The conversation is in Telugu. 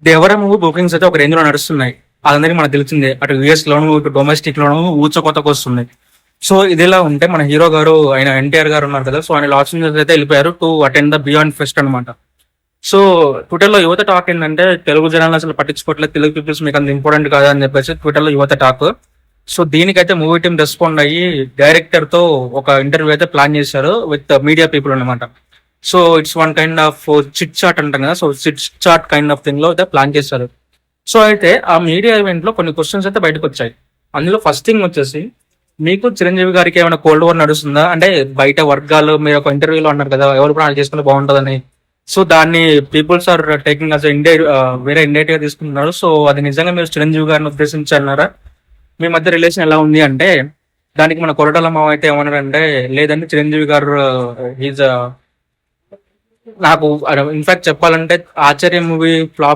దేవరా మూవీ బుకింగ్స్ అయితే ఒక రేంజ్ లో నడుస్తున్నాయి. అదందరికీ మనకు తెలిసిందే. అటు యుఎస్ లోను, ఇటు డొమెస్టిక్ లోను ఊచకోతకు వస్తుంది. సో ఇదిలా ఉంటే మన హీరో గారు ఆయన ఎన్టీఆర్ గారు ఉన్నారు కదా. సో ఆయన లాస్ ఏంజల్స్ అయితే వెళ్ళిపోయారు to attend the beyond pest అనమాట. సో ట్విట్టర్ లో యువత టాక్ ఏంటంటే తెలుగు జనాలు అసలు పట్టించుకోవట్లేదు, తెలుగు పీపుల్స్ మీకు అంత ఇంపార్టెంట్ కాదా అని చెప్పేసి ట్విట్టర్ లో యువత టాక్. సో దీనికైతే మూవీ టీం రెస్పాండ్ అయ్యి డైరెక్టర్ తో ఒక ఇంటర్వ్యూ అయితే ప్లాన్ చేశారు విత్ మీడియా పీపుల్ అనమాట. So it's one kind of chit chat అంటాం కదా. So chit chat kind of thing లో అయితే ప్లాన్ చేశారు. సో అయితే ఆ మీడియా ఈవెంట్ లో కొన్ని క్వశ్చన్స్ అయితే బయటకు వచ్చాయి. అందులో ఫస్ట్ థింగ్ వచ్చేసి, మీకు చిరంజీవి గారికి ఏమైనా కోల్డ్ వార్ నడుస్తుందా అంటే బయట వర్గాలు, మీరు ఒక ఇంటర్వ్యూలో అన్నారు కదా ఎవరు ప్రాణాలు చేసుకుంటే బాగుంటుందని. సో దాన్ని peoples are taking us India, వేరే ఇండైరెక్ట్ గా తీసుకుంటున్నారు. సో అది నిజంగా మీరు చిరంజీవి గారిని ఉద్దేశించి అన్నారా? మీ మధ్య రిలేషన్ ఎలా ఉంది అంటే దానికి మన కొరటాల మామ అయితే ఏమన్నారంటే లేదండి చిరంజీవి గారు ఈజ్ నాకు ఇన్ఫాక్ట్ చెప్పాలంటే ఆచార్య మూవీ ఫ్లాప్